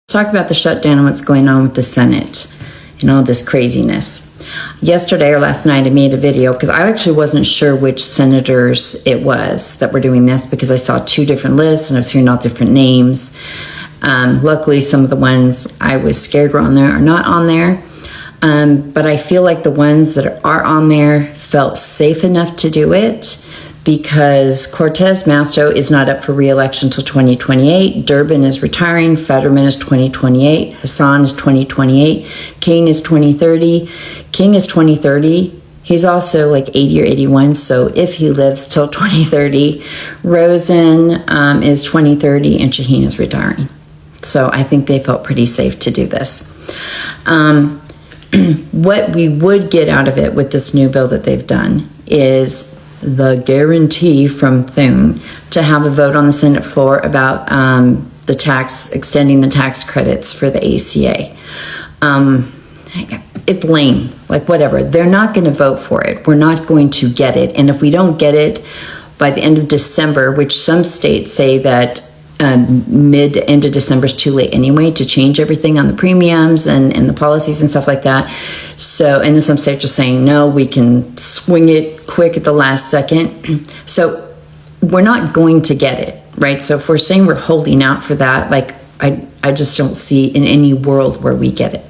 Talk about the shutdown and what's going on with the Senate and all this craziness. Yesterday or last night I made a video because I actually wasn't sure which senators it was that were doing this, because I saw two different lists and I was hearing all different names. Luckily some of the ones I was scared were on there are not on there, but I feel like the ones that are on there felt safe enough to do it, because Cortez Masto is not up for re-election until 2028. Durbin is retiring. Fetterman is 2028. Hassan is 2028. King is 2030. King is 2030. He's also like 80 or 81, so if he lives till 2030. Rosen is 2030, and Shaheen is retiring. So I think they felt pretty safe to do this. What we would get out of it with this new bill that they've done is the guarantee from Thune to have a vote on the Senate floor about extending the tax credits for the ACA. It's lame, like whatever. They're not going to vote for it. We're not going to get it. And if we don't get it by the end of December, which some states say that end of December is too late anyway to change everything on the premiums and the policies and stuff like that. So, and then some states are saying, no, we can swing it quick at the last second. So we're not going to get it, right? So if we're saying we're holding out for that, like I just don't see in any world where we get it.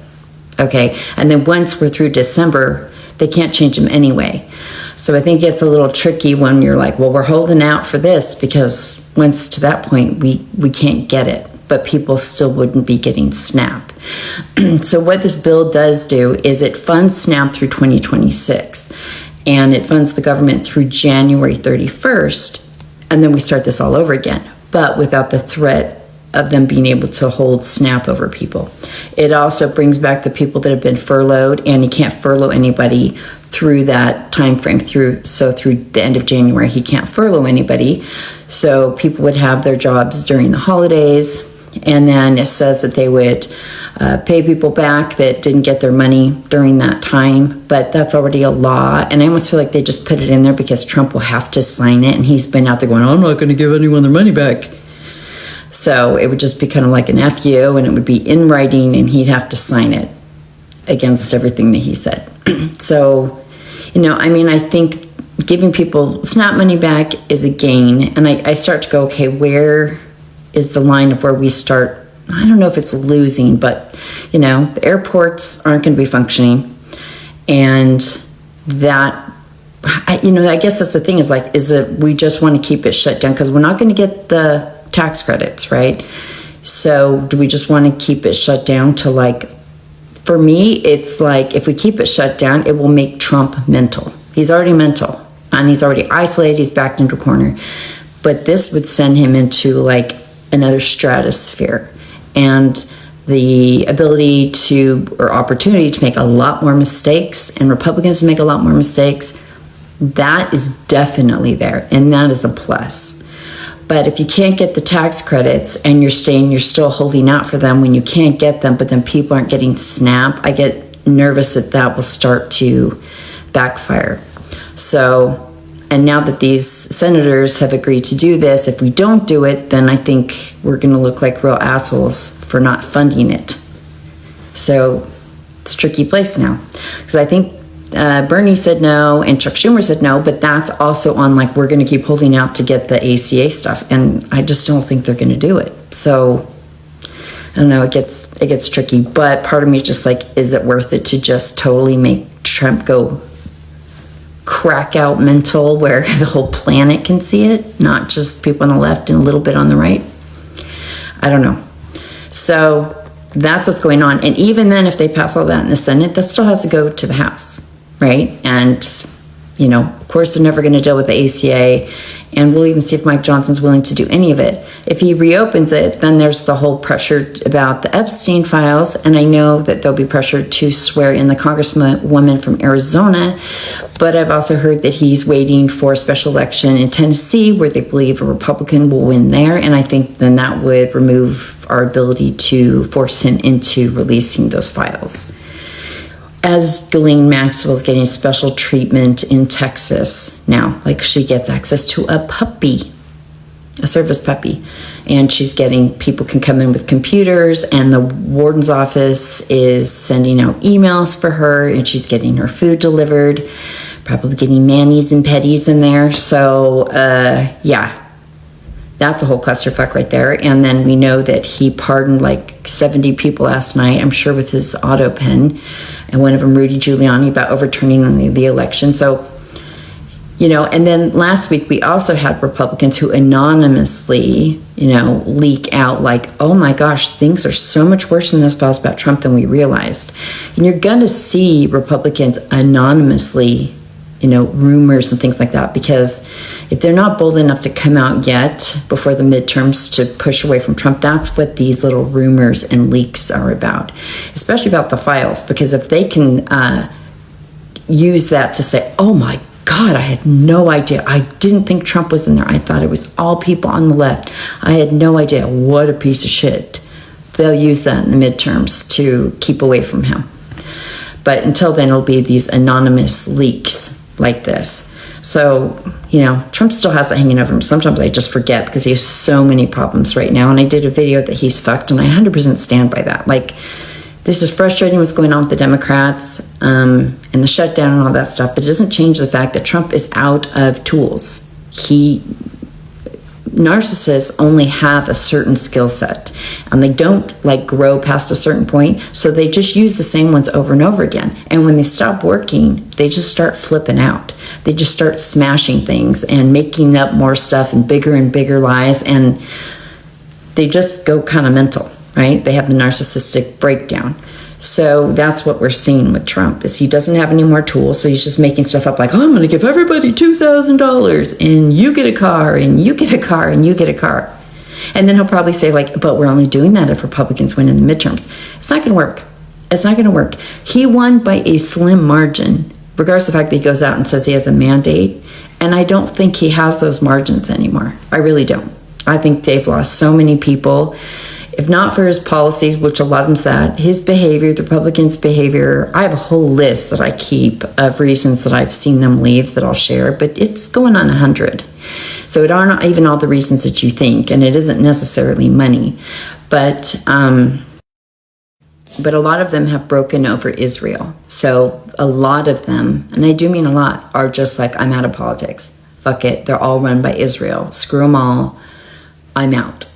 Okay. And then once we're through December, they can't change them anyway. So I think it's a little tricky when you're like, well, we're holding out for this, because once to that point, we can't get it, but people still wouldn't be getting SNAP. So what this bill does do is it funds SNAP through 2026, and it funds the government through January 31st, and then we start this all over again, but without the threat of them being able to hold SNAP over people. It also brings back the people that have been furloughed, and you can't furlough anybody through that time frame, through the end of January. He can't furlough anybody. So people would have their jobs during the holidays, and then it says that they would pay people back that didn't get their money during that time, but that's already a law. And I almost feel like they just put it in there because Trump will have to sign it, and he's been out there going, I'm not going to give anyone their money back. So it would just be kind of like an FU, and it would be in writing, and he'd have to sign it against everything that he said. So, I think giving people SNAP money back is a gain. And I start to go, okay, where is the line of where we start? I don't know if it's losing, but, the airports aren't going to be functioning. And that, I guess that's the thing is it we just want to keep it shut down because we're not going to get the tax credits, right? So do we just want to keep it shut down to for me, it's like if we keep it shut down, it will make Trump mental. He's already mental, and he's already isolated. He's backed into a corner. But this would send him into another stratosphere, and the ability or opportunity to make a lot more mistakes, and Republicans to make a lot more mistakes, that is definitely there, and that is a plus. But if you can't get the tax credits and you're still holding out for them when you can't get them, but then people aren't getting SNAP, I get nervous that will start to backfire. So, and now that these senators have agreed to do this, if we don't do it, then I think we're going to look like real assholes for not funding it. So it's a tricky place now, because I think Bernie said no and Chuck Schumer said no, but that's also on we're going to keep holding out to get the ACA stuff, and I just don't think they're going to do it. So I don't know, it gets tricky, but part of me is just is it worth it to just totally make Trump go crack out mental where the whole planet can see it, not just people on the left and a little bit on the right? I don't know. So that's what's going on. And even then, if they pass all that in the Senate, that still has to go to the House, right? And, of course, they're never going to deal with the ACA. And we'll even see if Mike Johnson's willing to do any of it. If he reopens it, then there's the whole pressure about the Epstein files. And I know that there'll be pressure to swear in the congresswoman from Arizona. But I've also heard that he's waiting for a special election in Tennessee where they believe a Republican will win there. And I think then that would remove our ability to force him into releasing those files. As Ghislaine Maxwell's getting special treatment in Texas now, she gets access to a puppy. a service puppy. And she's getting, people can come in with computers, and the warden's office is sending out emails for her, and she's getting her food delivered, probably getting manis and petties in there. So, yeah, that's a whole clusterfuck right there. And then we know that he pardoned like 70 people last night, I'm sure with his auto pen, and one of them, Rudy Giuliani, about overturning the election. So, you know, and then last week we also had Republicans who anonymously, you know, leak out like, oh my gosh, things are so much worse in this files about Trump than we realized. And you're going to see Republicans anonymously, you know, rumors and things like that, because if they're not bold enough to come out yet before the midterms to push away from Trump, that's what these little rumors and leaks are about, especially about the files, because if they can use that to say, oh my God, I had no idea. I didn't think Trump was in there. I thought it was all people on the left. I had no idea. What a piece of shit. They'll use that in the midterms to keep away from him. But until then, it'll be these anonymous leaks like this. So, you know, Trump still has it hanging over him. Sometimes I just forget because he has so many problems right now. And I did a video that he's fucked, and I 100% stand by that. Like, this is frustrating what's going on with the Democrats and the shutdown and all that stuff, but it doesn't change the fact that Trump is out of tools. Narcissists only have a certain skill set, and they don't like grow past a certain point, so they just use the same ones over and over again. And when they stop working, they just start flipping out. They just start smashing things and making up more stuff and bigger lies, and they just go kind of mental. Right? They have the narcissistic breakdown. So that's what we're seeing with Trump, is he doesn't have any more tools. So he's just making stuff up like, oh, I'm going to give everybody $2,000 and you get a car and you get a car and you get a car. And then he'll probably say like, but we're only doing that if Republicans win in the midterms. It's not going to work. It's not going to work. He won by a slim margin, regardless of the fact that he goes out and says he has a mandate. And I don't think he has those margins anymore. I really don't. I think they've lost so many people. If not for his policies, which a lot of them said, his behavior, the Republicans' behavior, I have a whole list that I keep of reasons that I've seen them leave that I'll share, but it's going on 100. So it aren't even all the reasons that you think, and it isn't necessarily money. But a lot of them have broken over Israel. So a lot of them, and I do mean a lot, are just like, I'm out of politics. Fuck it. They're all run by Israel. Screw them all. I'm out.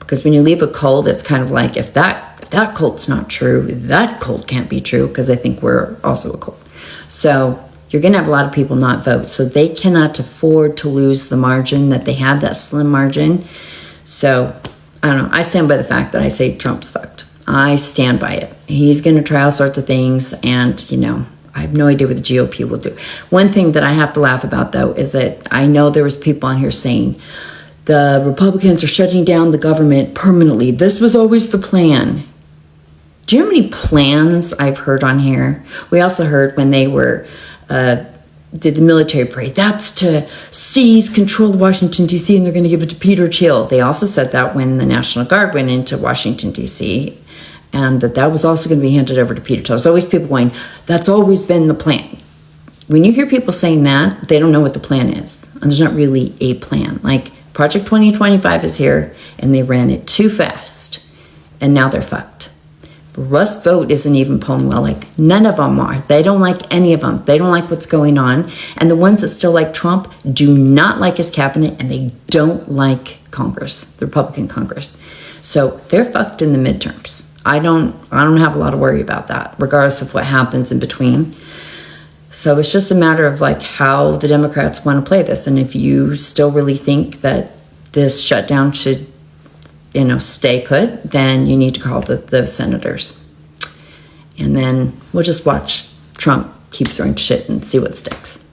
Because when you leave a cult, it's kind of like, if that cult's not true, that cult can't be true, because they think we're also a cult. So you're going to have a lot of people not vote. So they cannot afford to lose the margin that they had, that slim margin. So I don't know. I stand by the fact that I say Trump's fucked. I stand by it. He's going to try all sorts of things, and, you know, I have no idea what the GOP will do. One thing that I have to laugh about, though, is that I know there was people on here saying, the Republicans are shutting down the government permanently. This was always the plan. Do you know how many plans I've heard on here? We also heard when they were did the military parade. That's to seize control of Washington, D.C., and they're going to give it to Peter Thiel. They also said that when the National Guard went into Washington, D.C., and that was also going to be handed over to Peter Thiel. There's always people going, that's always been the plan. When you hear people saying that, they don't know what the plan is. And there's not really a plan. Like, Project 2025 is here, and they ran it too fast, and now they're fucked. Russ Vogt isn't even polling well. Like, none of them are. They don't like any of them. They don't like what's going on. And the ones that still like Trump do not like his cabinet, and they don't like Congress, the Republican Congress. So they're fucked in the midterms. I don't have a lot of worry about that, regardless of what happens in between. So it's just a matter of like how the Democrats want to play this. And if you still really think that this shutdown should, you know, stay put, then you need to call the senators. And then we'll just watch Trump keep throwing shit and see what sticks.